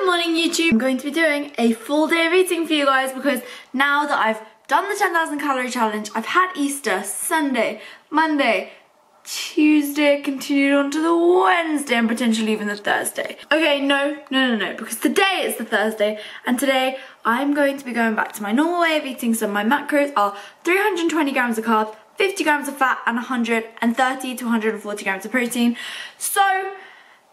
morning YouTube. I'm going to be doing a full day of eating for you guys because now that I've done the 10,000 calorie challenge, I've had Easter, Sunday, Monday, Tuesday, continued on to the Wednesday and potentially even the Thursday. Okay, no, because today is the Thursday and today I'm going to be going back to my normal way of eating. So my macros are 320 grams of carbs, 50 grams of fat and 130 to 140 grams of protein. So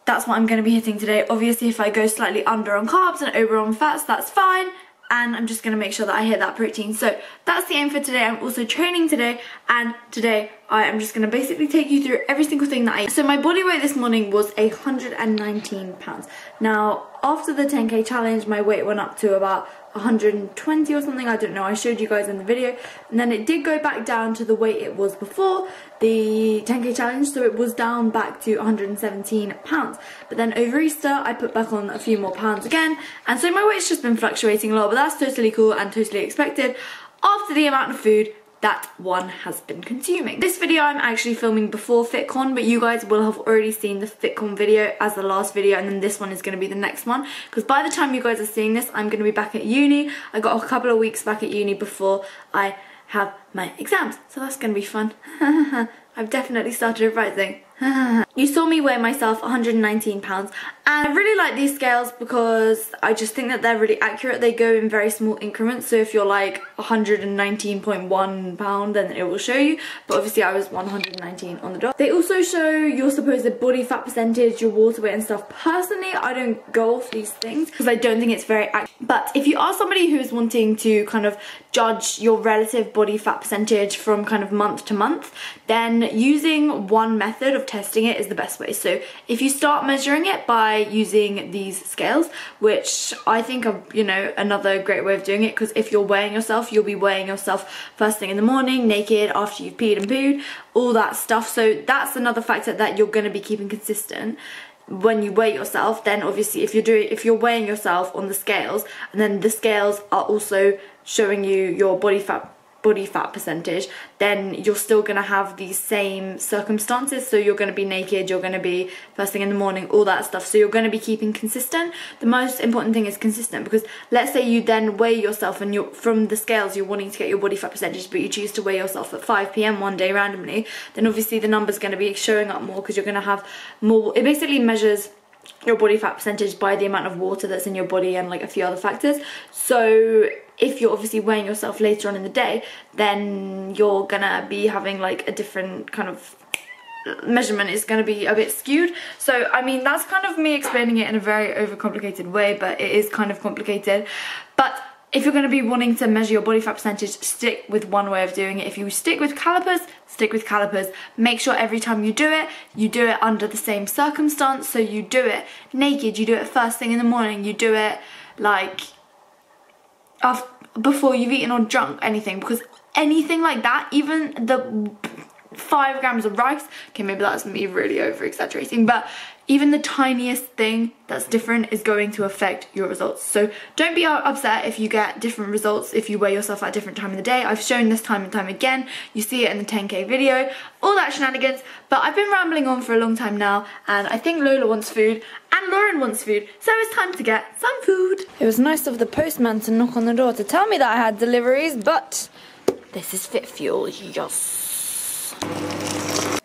that's what I'm going to be hitting today. Obviously if I go slightly under on carbs and over on fats, that's fine. And I'm just going to make sure that I hit that protein. So that's the aim for today. I'm also training today, and today I am just going to basically take you through every single thing that I ate. So my body weight this morning was 119 pounds. Now after the 10k challenge my weight went up to about 120 or something, I don't know, I showed you guys in the video, and then it did go back down to the weight it was before the 10k challenge, so it was down back to 117 pounds. But then over Easter I put back on a few more pounds again, and so my weight's just been fluctuating a lot, but that's totally cool and totally expected after the amount of food that one has been consuming. This video I'm actually filming before FitCon, but you guys will have already seen the FitCon video as the last video, and then this one is going to be the next one, because by the time you guys are seeing this I'm going to be back at uni. I got a couple of weeks back at uni before I have my exams, so that's going to be fun. I've definitely started revising. You saw me weigh myself 119 pounds, and I really like these scales because I just think that they're really accurate. They go in very small increments, so if you're like 119.1 pound then it will show you, but obviously I was 119 on the dot. They also show your supposed body fat percentage, your water weight and stuff. Personally I don't go off these things because I don't think it's very accurate, but if you are somebody who is wanting to kind of judge your relative body fat percentage from kind of month to month, then using one method of testing it is the best way. So if you start measuring it by using these scales, which I think are, you know, another great way of doing it, because if you're weighing yourself, you'll be weighing yourself first thing in the morning, naked, after you've peed and pooed, all that stuff. So that's another factor that you're going to be keeping consistent when you weigh yourself. Then obviously if you're weighing yourself on the scales and then the scales are also showing you your body fat percentage, then you're still going to have these same circumstances. So you're going to be naked, you're going to be first thing in the morning, all that stuff. So you're going to be keeping consistent. The most important thing is consistent, because let's say you then weigh yourself and you're from the scales, you're wanting to get your body fat percentage, but you choose to weigh yourself at 5 PM one day randomly, then obviously the number's going to be showing up more because you're going to have more. It basically measures your body fat percentage by the amount of water that's in your body and like a few other factors. So if you're obviously weighing yourself later on in the day, then you're gonna be having like a different kind of measurement. Is going to be a bit skewed. So I mean, that's kind of me explaining it in a very overcomplicated way, but it is kind of complicated. But if you're going to be wanting to measure your body fat percentage, stick with one way of doing it. If you stick with calipers, stick with calipers. Make sure every time you do it under the same circumstance. So you do it naked, you do it first thing in the morning, you do it like before you've eaten or drunk anything, because anything like that, even the 5 grams of rice, okay, maybe that's me really over exaggerating, but even the tiniest thing that's different is going to affect your results. So don't be upset if you get different results if you weigh yourself at a different time of the day. I've shown this time and time again. You see it in the 10k video, all that shenanigans. But I've been rambling on for a long time now, and I think Lola wants food and Lauren wants food, so it's time to get some food. It was nice of the postman to knock on the door to tell me that I had deliveries, but this is Fit Fuel, yes.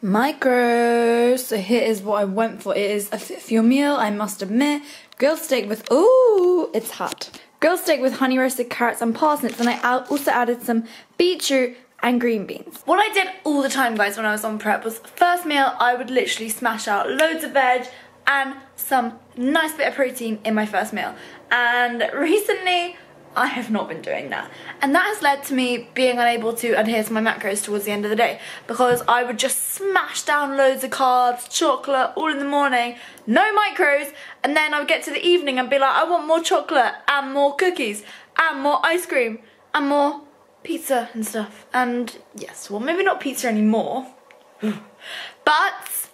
Micros. So here is what I went for. It is a Fit Fuel meal, I must admit. Grilled steak with, ooh, it's hot. Grilled steak with honey roasted carrots and parsnips, and I also added some beetroot and green beans. What I did all the time, guys, when I was on prep was first meal I would literally smash out loads of veg and some nice bit of protein in my first meal. And recently I have not been doing that, and that has led to me being unable to adhere to my macros towards the end of the day, because I would just smash down loads of carbs, chocolate, all in the morning, no macros, and then I would get to the evening and be like, I want more chocolate and more cookies and more ice cream and more pizza and stuff. And yes, well, maybe not pizza anymore, but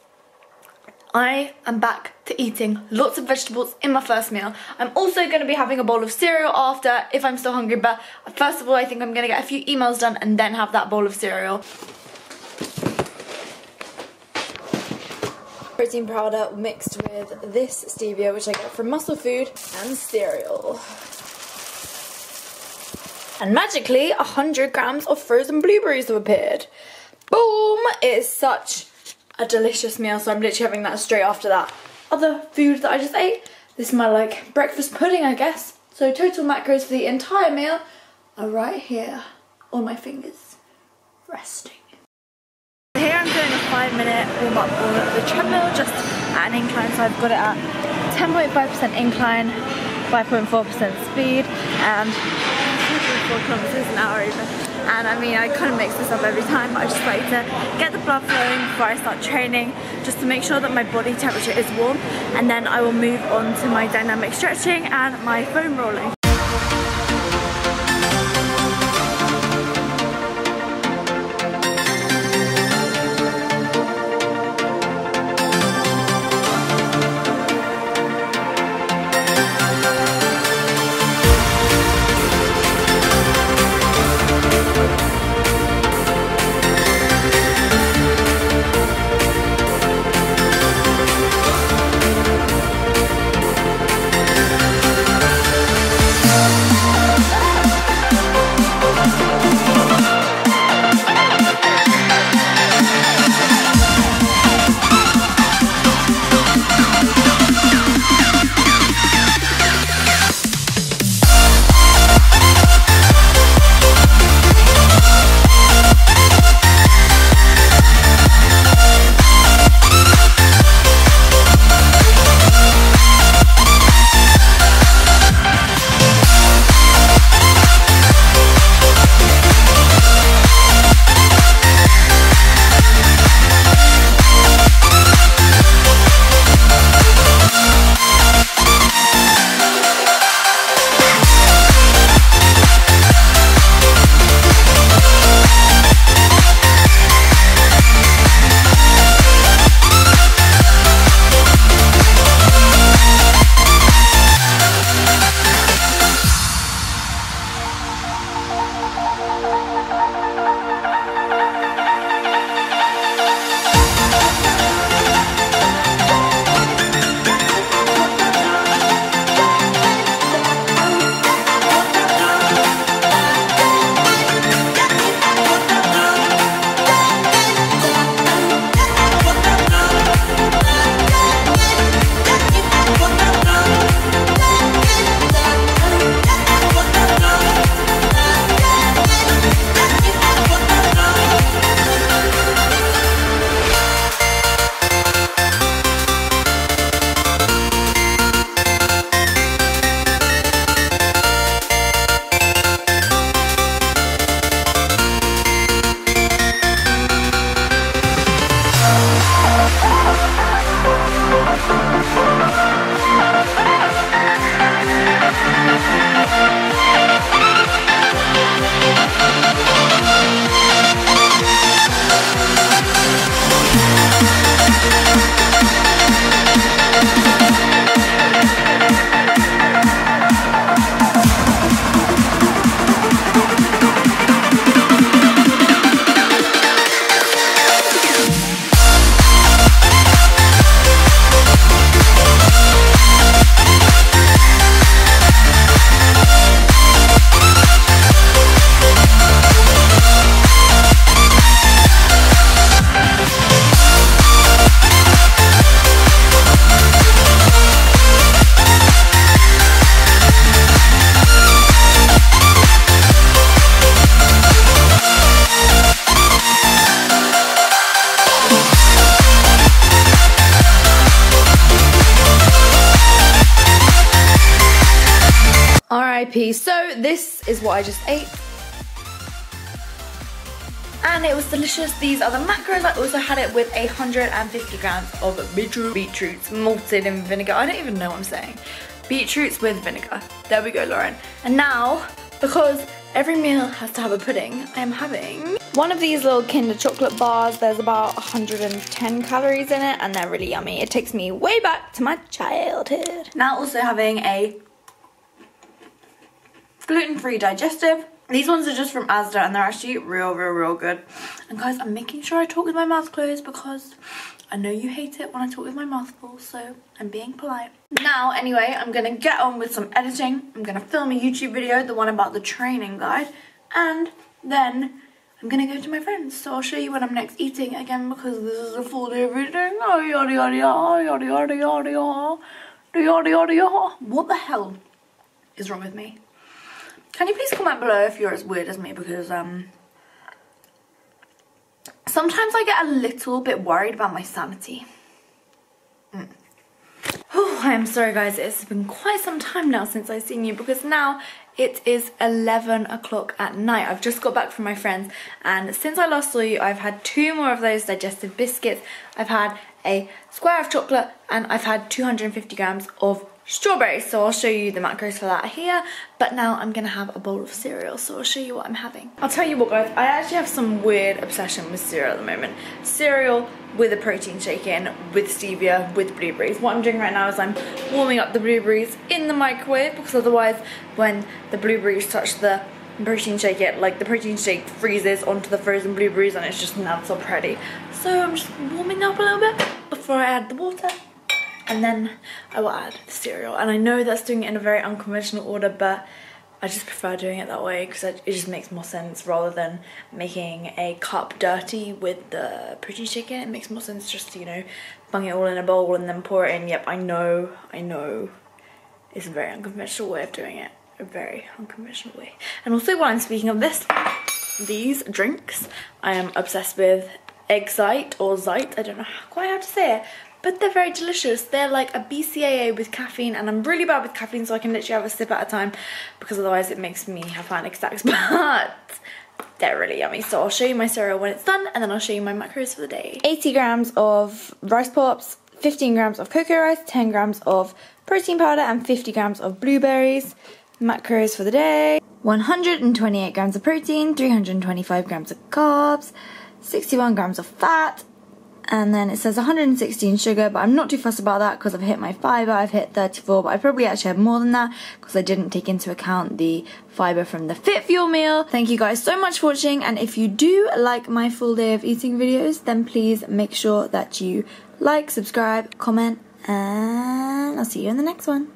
I am back to eating lots of vegetables in my first meal. I'm also going to be having a bowl of cereal after, if I'm still hungry, but first of all I think I'm going to get a few emails done and then have that bowl of cereal. protein powder mixed with this stevia, which I get from Muscle Food, and cereal. And magically, 100 grams of frozen blueberries have appeared. Boom! It is such a delicious meal, so I'm literally having that straight after that other food that I just ate. This is my like breakfast pudding, I guess. So total macros for the entire meal are right here on my fingers, resting. Here I'm doing a 5-minute warm up on the treadmill, just at an incline, so I've got it at 10.5% incline, 5.4% speed, and 4 kilometers an hour even. And I mean, I kind of mix this up every time, but I just like to get the blood flowing before I start training, just to make sure that my body temperature is warm, and then I will move on to my dynamic stretching and my foam rolling. RIP. So this is what I just ate. And it was delicious. These are the macros. I also had it with 150 grams of beetroots malted in vinegar. I don't even know what I'm saying. Beetroots with vinegar. There we go, Lauren. And now, because every meal has to have a pudding, I am having one of these little Kinder chocolate bars. There's about 110 calories in it and they're really yummy. It takes me way back to my childhood. Now also having a gluten-free digestive. These ones are just from Asda and they're actually real good. And guys, I'm making sure I talk with my mouth closed because I know you hate it when I talk with my mouth full, so I'm being polite. Now, anyway, I'm gonna get on with some editing. I'm gonna film a YouTube video, the one about the training guide, and then I'm gonna go to my friends. So I'll show you when I'm next eating again, because this is a full day of eating. Oh, yada yada yada yada yada yada yada yada yada. What the hell is wrong with me? Can you please comment below if you're as weird as me, because sometimes I get a little bit worried about my sanity. Oh, I am sorry guys, it's been quite some time now since I've seen you, because now it is 11 o'clock at night. I've just got back from my friends, and since I last saw you, I've had 2 more of those digestive biscuits. I've had a square of chocolate, and I've had 250 grams of strawberries. So I'll show you the macros for that here, but now I'm gonna have a bowl of cereal, so I'll show you what I'm having. I'll tell you what guys, I actually have some weird obsession with cereal at the moment. Cereal with a protein shake in, with stevia, with blueberries. What I'm doing right now is I'm warming up the blueberries in the microwave, because otherwise when the blueberries touch the protein shake, the protein shake freezes onto the frozen blueberries and it's just not so pretty. So I'm just warming up a little bit before I add the water, and then I will add the cereal. And I know that's doing it in a very unconventional order, but I just prefer doing it that way because it just makes more sense rather than making a cup dirty with the protein shake in. It makes more sense just to, you know, bung it all in a bowl and then pour it in. Yep, I know. It's a very unconventional way of doing it. A very unconventional way. And also, while I'm speaking of this, these drinks, I am obsessed with Excite or Zite. I don't know quite how to say it, but they're very delicious. They're like a BCAA with caffeine, and I'm really bad with caffeine, so I can literally have a sip at a time because otherwise it makes me have panic attacks, but they're really yummy. So I'll show you my cereal when it's done, and then I'll show you my macros for the day. 80 grams of rice pops, 15 grams of cocoa rice, 10 grams of protein powder, and 50 grams of blueberries. Macros for the day: 128 grams of protein, 325 grams of carbs, 61 grams of fat, and then it says 116 sugar, but I'm not too fussed about that because I've hit my fibre. I've hit 34, but I probably actually had more than that because I didn't take into account the fibre from the Fit Fuel meal. Thank you guys so much for watching, and if you do like my full day of eating videos, then please make sure that you like, subscribe, comment, and I'll see you in the next one.